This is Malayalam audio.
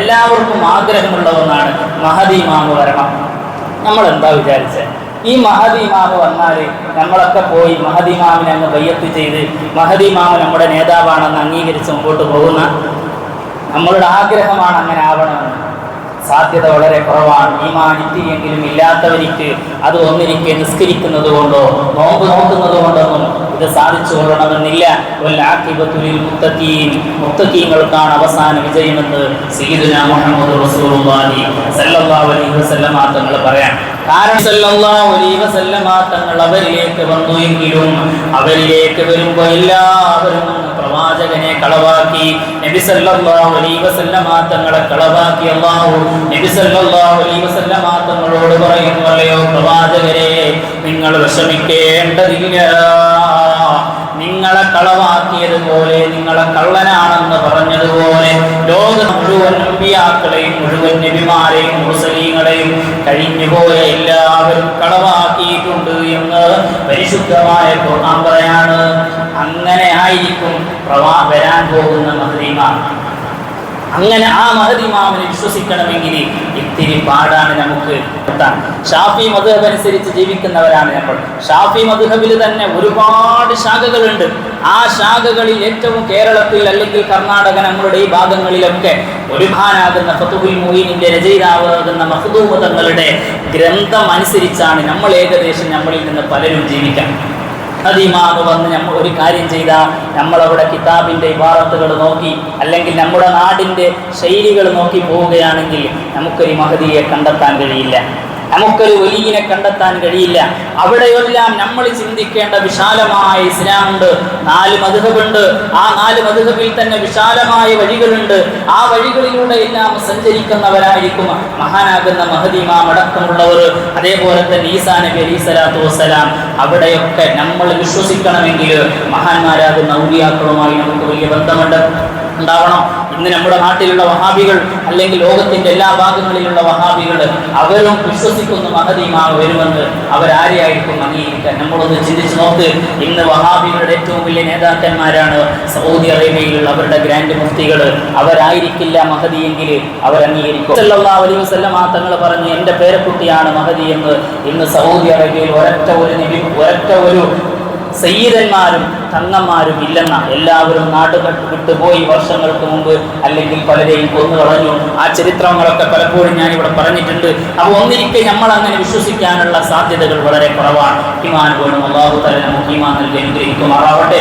എല്ലാവർക്കും ആഗ്രഹമുള്ള ഒന്നാണ് മഹദി ഇമാം വരണം. നമ്മൾ എന്താ വിചാരിച്ചത്? ഈ മഹദി ഇമാം വന്നാൽ നമ്മളൊക്കെ പോയി മഹദി ഇമാമിനെ അങ്ങ് ബയ്യത്ത് ചെയ്ത് മഹദി ഇമാം നമ്മുടെ നേതാവാണെന്ന് അംഗീകരിച്ച് മുമ്പോട്ട് പോകുന്ന നമ്മളുടെ ആഗ്രഹമാണ് അങ്ങനെ ആവണമെന്ന്. സാധ്യത വളരെ കുറവാണ്. ഈമാൻ ഇത്തിരിയെങ്കിലും ഇല്ലാത്തവർക്ക് അത് ഒന്നിരിക്കെ നിസ്കരിക്കുന്നത് കൊണ്ടോ നോമ്പ് നോക്കുന്നത് കൊണ്ടൊന്നും ഇത് സാധിച്ചു കൊള്ളണമെന്നില്ല. മുത്തഖീങ്ങൾക്കാണ് അവസാന വിജയമെന്ന് സയ്യിദുനാ മുഹമ്മദ് റസൂലുള്ളാഹി സ്വല്ലല്ലാഹു അലൈഹി വസല്ലം തങ്ങൾ പറയാൻ കാരണം സല്ലല്ലാഹു അലൈഹി വസല്ലം തങ്ങൾ അവരിലേക്ക് വന്നു എങ്കിലും അവരിലേക്ക് വരുമ്പോൾ എല്ലാവരും പ്രവാചകനെ കളവാക്കി. നബി സല്ലല്ലാഹു അലൈഹി വസല്ലം തങ്ങളെ കളവാക്കി അല്ലാഹു നബി സല്ലല്ലാഹു അലൈഹി വസല്ലം തങ്ങളോട് പറയുന്നു, അല്ലയോ പ്രവാചകരെ, നിങ്ങൾ വിഷമിക്കേണ്ടതില്ല. നിങ്ങളെ കളവാക്കിയതുപോലെ, നിങ്ങളെ കള്ളനാണെന്ന് പറഞ്ഞതുപോലെ ലോകം മുഴുവൻ നബിയാക്കളെയും മുഴുവൻ നബിമാരെയും മുർസലീങ്ങളെയും കഴിഞ്ഞുപോയ എല്ലാവരും കളവാക്കിയിട്ടുണ്ട് എന്ന് പരിശുദ്ധമായ ഖുർആൻ പറയാണ്. അങ്ങനെ ആയിരിക്കും വരാൻ പോകുന്ന മഹദി ഇമാം. അങ്ങനെ ആ മഹദി ഇമാമിനെ വിശ്വസിക്കണമെങ്കിൽ ഇത്തിരി പാടാണ് നമുക്ക്. ഷാഫി മദ്ഹബ് അനുസരിച്ച് ജീവിക്കുന്നവരാണ് നമ്മൾ. ഷാഫി മദ്ഹബിൽ തന്നെ ഒരുപാട് ശാഖകളുണ്ട്. ആ ശാഖകളിൽ ഏറ്റവും കേരളത്തിൽ അല്ലെങ്കിൽ കർണാടക നമ്മളുടെ ഈ ഭാഗങ്ങളിലൊക്കെ ഒരു മഹാനാകുന്ന ഫതുഹുൽ മുഈനിന്റെ രചയിതാവാകുന്ന മഖ്ദൂം തങ്ങളുടെ ഗ്രന്ഥം അനുസരിച്ചാണ് നമ്മൾ ഏകദേശം നമ്മളിൽ നിന്ന് പലരും ജീവിക്കാൻ. ഇമാം വന്ന് നമ്മൾ ഒരു കാര്യം ചെയ്താൽ നമ്മളവിടെ കിതാബിൻ്റെ ഇബാറത്തുകൾ നോക്കി അല്ലെങ്കിൽ നമ്മുടെ നാടിൻ്റെ ശൈലികൾ നോക്കി പോവുകയാണെങ്കിൽ നമുക്കൊരു മഹദിയെ കണ്ടെത്താൻ കഴിയില്ല, നമുക്കൊരു വലിയനെ കണ്ടെത്താൻ കഴിയില്ല. അവിടെയെല്ലാം നമ്മൾ ചിന്തിക്കേണ്ട വിശാലമായ ഇസ്ലാമുണ്ട്. 4 മദ്ഹബുണ്ട്. ആ 4 മദ്ഹബിൽ തന്നെ വിശാലമായ വഴികളുണ്ട്. ആ വഴികളിലൂടെ എല്ലാം സഞ്ചരിക്കുന്നവരായിരിക്കും മഹാനാകുന്ന മഹദി ഇമാം അടക്കമുള്ളവർ. അതേപോലെ തന്നെ ഈസാ നബി അലൈഹി സ്വലാത്തു വസ്സലാം. അവിടെയൊക്കെ നമ്മൾ വിശ്വസിക്കണമെങ്കിൽ മഹാന്മാരാകുന്ന ഔലിയാക്കളുമായി നമുക്ക് വലിയ ബന്ധമുണ്ട് ഉണ്ടാവണം. ഇന്ന് നമ്മുടെ നാട്ടിലുള്ള വഹാബികൾ അല്ലെങ്കിൽ ലോകത്തിന്റെ എല്ലാ ഭാഗങ്ങളിലുള്ള വഹാബികൾ അവരും വിശ്വസിക്കുന്ന മഹദി ഇമാം വരുമെന്ന്. അവരാരെയായിരിക്കും അംഗീകരിക്കാൻ? നമ്മളൊന്ന് ചിന്തിച്ച് നോക്ക്. ഇന്ന് വഹാബികളുടെ ഏറ്റവും വലിയ നേതാക്കന്മാരാണ് സൗദി അറേബ്യയിലുള്ള അവരുടെ ഗ്രാൻഡ് മുഫ്തികൾ. അവരായിരിക്കില്ല മഹദി എങ്കിൽ അവർ അംഗീകരിക്കും. സല്ലല്ലാഹു അലൈഹി വസല്ലം തങ്ങൾ പറഞ്ഞു, എൻ്റെ പേരക്കുട്ടിയാണ് മഹദി എന്ന്. ഇന്ന് സൗദി അറേബ്യയിൽ ഒരൊറ്റ ഒരു സയ്യിദന്മാരും തങ്ങന്മാരും ഇല്ലെന്ന. എല്ലാവരും നാട് വിട്ടുപോയി വർഷങ്ങൾക്ക് മുമ്പ്, അല്ലെങ്കിൽ പലരെയും കൊന്നു കളഞ്ഞു. ആ ചരിത്രങ്ങളൊക്കെ പലപ്പോഴും ഞാനിവിടെ പറഞ്ഞിട്ടുണ്ട്. അപ്പോൾ ഒന്നിരിക്കെ നമ്മൾ അങ്ങനെ വിശ്വസിക്കാനുള്ള സാധ്യതകൾ വളരെ കുറവാണ്. ഈമാൻ വേണം. അല്ലാഹു തആല നമുക്ക് ഈമാൻ നൽകി അനുഗ്രഹിക്കുമാറാവട്ടെ.